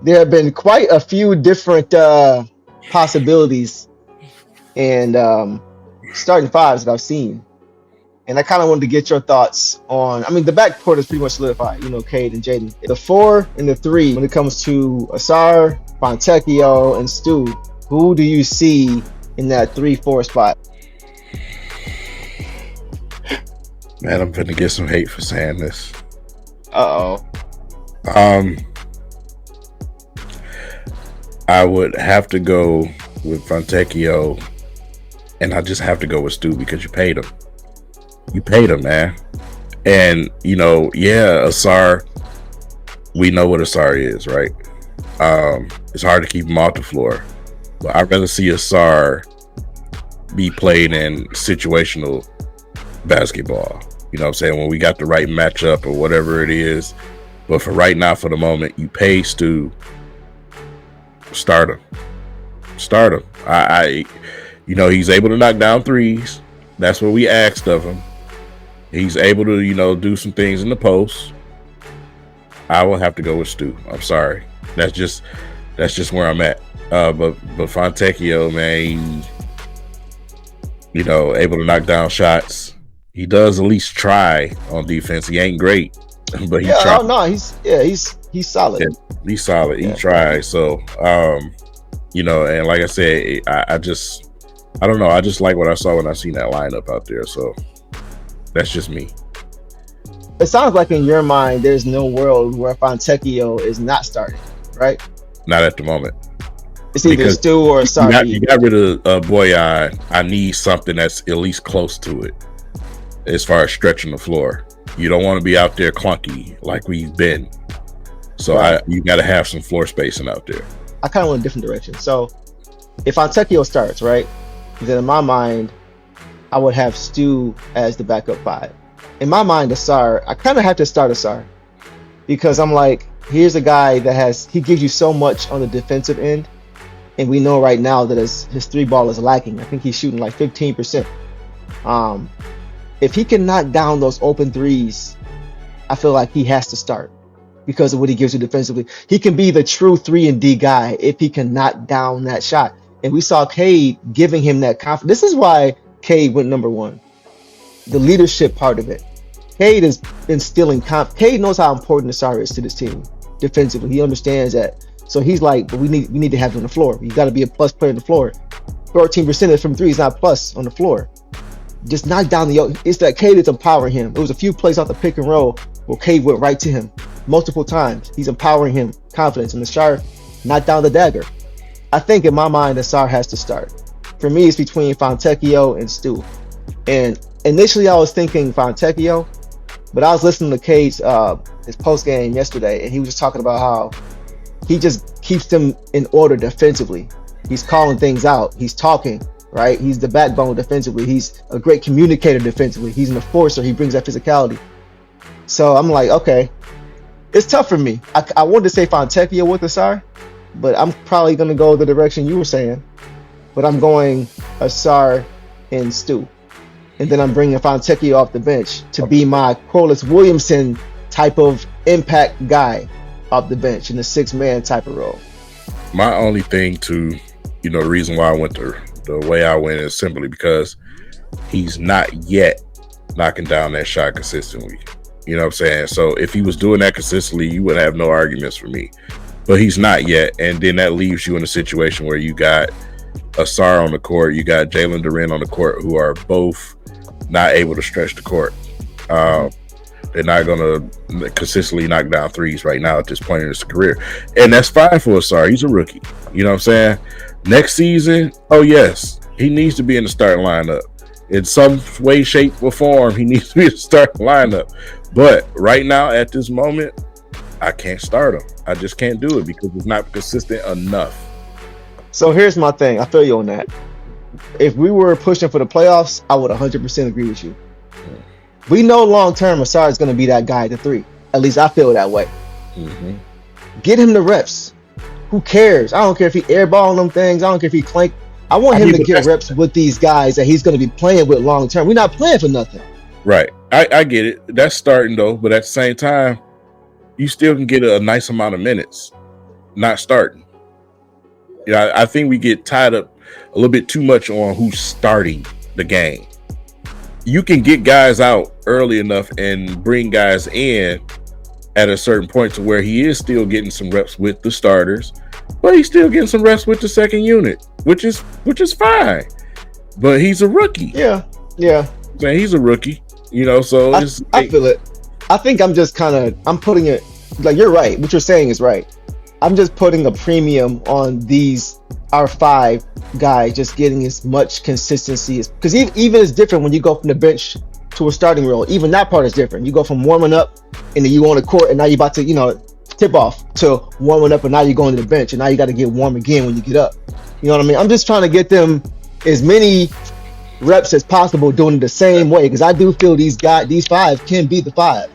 there have been quite a few different possibilities and starting fives that I've seen. And I kind of wanted to get your thoughts on. I mean, the backcourt is pretty much solidified. Cade and Jaden. The four and the three, when it comes to Asar, Fontecchio, and Stu, who do you see in that 3-4 spot? Man, I'm gonna get some hate for saying this. Uh-oh. I would have to go with Fontecchio, and I just have to go with Stu because you paid him. You paid him, man. And, Asar, we know what Asar is, right? It's hard to keep him off the floor. But I'd rather see Asar be played in situational basketball. You know what I'm saying? When we got the right matchup or whatever it is. But for right now, for the moment, you pay Stu. Start him. He's able to knock down threes. That's what we asked of him. He's able to, do some things in the post. I will have to go with Stu. I'm sorry. That's just where I'm at. But Fontecchio, man, able to knock down shots. He does at least try on defense. He ain't great, but he tries. Oh no, he's solid. Yeah, he's solid. Yeah. He tries. So, and like I said, I don't know. I just like what I saw when I seen that lineup out there. So that's just me. It sounds like in your mind, there's no world where Fontecchio is not starting, right? Not at the moment. It's either Stu or Asar. You got rid of Boyan. I need something that's at least close to it as far as stretching the floor. You don't want to be out there clunky like we've been. So right. You got to have some floor spacing out there. I kind of went a different direction. So if Fontecchio starts, right, then in my mind, I would have Stu as the backup five. In my mind, Asar, I kind of have to start Asar because I'm like, here's a guy he gives you so much on the defensive end. And we know right now that his three ball is lacking. I think he's shooting like 15%. If he can knock down those open threes, I feel like he has to start because of what he gives you defensively. He can be the true 3-and-D guy if he can knock down that shot. And we saw Cade giving him that confidence. This is why Cade went number one. The leadership part of it. Cade is instilling confidence. Cade knows how important Asar is to this team defensively. He understands that. So he's like, but we need to have him on the floor. You got to be a plus player on the floor. 13% from three is not plus on the floor. Just knock down it's that Cade is empowering him. It was a few plays off the pick and roll where Cade went right to him multiple times. He's empowering him, confidence. And Asar knocked down the dagger. I think in my mind, Asar has to start. For me, it's between Fontecchio and Stu. And initially, I was thinking Fontecchio, but I was listening to Cade's his post game yesterday, and he was just talking about how he just keeps them in order defensively. He's calling things out. He's talking, right? He's the backbone defensively. He's a great communicator defensively. He's an enforcer. He brings that physicality. So I'm like, okay, it's tough for me. I wanted to say Fontecchio with Asar, but I'm probably going to go the direction you were saying. But I'm going Asar and Stu. And then I'm bringing Fontecchio off the bench to be my Corliss Williamson type of impact guy off the bench in the 6-man type of role. My only thing to, the reason why I went the way I went is simply because he's not yet knocking down that shot consistently. You know what I'm saying? So if he was doing that consistently, you would have no arguments for me. But he's not yet. And then that leaves you in a situation where you got Asar on the court, you got Jalen Duren on the court, who are both not able to stretch the court. They're not going to consistently knock down threes right now at this point in his career. And that's fine for Asar. He's a rookie. You know what I'm saying? Next season, oh, yes, he needs to be in the starting lineup. In some way, shape, or form, he needs to be in the starting lineup. But right now, at this moment, I can't start him. I just can't do it because it's not consistent enough. So here's my thing. I feel you on that. If we were pushing for the playoffs, I would 100% agree with you. We know long-term Asar is going to be that guy at the three. At least I feel that way. Mm-hmm. Get him the reps. Who cares? I don't care if he airballing them things. I don't care if he clank. I want him to get reps with these guys that he's going to be playing with long-term. We're not playing for nothing. Right. I get it. That's starting, though. But at the same time, you still can get a nice amount of minutes. not starting. Yeah, I think we get tied up a little bit too much on who's starting the game. You can get guys out early enough and bring guys in at a certain point to where he is still getting some reps with the starters, but he's still getting some reps with the second unit, which is fine. But he's a rookie. Yeah. Man, he's a rookie. So I feel it. I think I'm putting it like you're right. What you're saying is right. I'm just putting a premium on our 5 guys just getting as much consistency as, because even it's different when you go from the bench to a starting role. Even that part is different. You go from warming up and then you on the court and now you're about to, tip off to warming up and now you're going to the bench and now you got to get warm again when you get up. You know what I mean? I'm just trying to get them as many reps as possible doing it the same way, because I do feel these 5 can be the 5.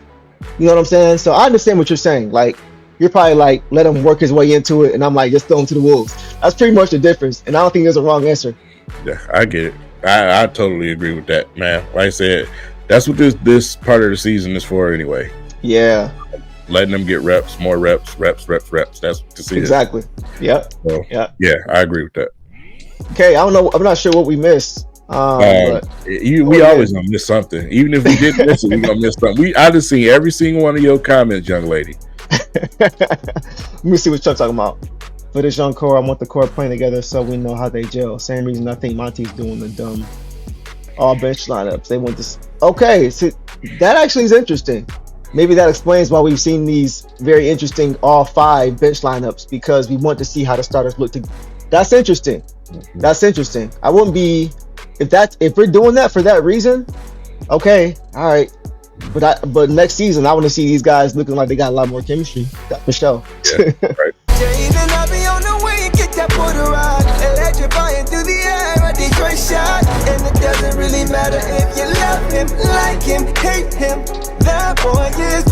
You know what I'm saying? So I understand what you're saying. Like, you're probably like, let him work his way into it, and I'm like, just throw him to the wolves. That's pretty much the difference, and I don't think there's a wrong answer. Yeah, I get it. I totally agree with that, man. Like I said, that's what this part of the season is for anyway. Yeah. Letting them get reps, more reps. That's what the season. Exactly. Yep. So, yeah, I agree with that. Okay, I don't know. I'm not sure what we missed. We always gonna miss something. Even if we didn't miss it, we gonna miss something. I just seen every single one of your comments, young lady. Let me see what you're talking about. For this young core, I want the core playing together so we know how they gel. Same reason I think Monty's doing the dumb all bench lineups. They want this. Okay, so that actually is interesting. Maybe that explains why we've seen these very interesting all 5 bench lineups, because we want to see how the starters look. That's interesting. That's interesting. I wouldn't be if we're doing that for that reason. Okay, all right. But next season, I want to see these guys looking like they got a lot more chemistry. That's for sure. Yeah, right. Electrifying through the air, a Detroit shot. And it doesn't really matter if you love him, like him, hate him. That boy is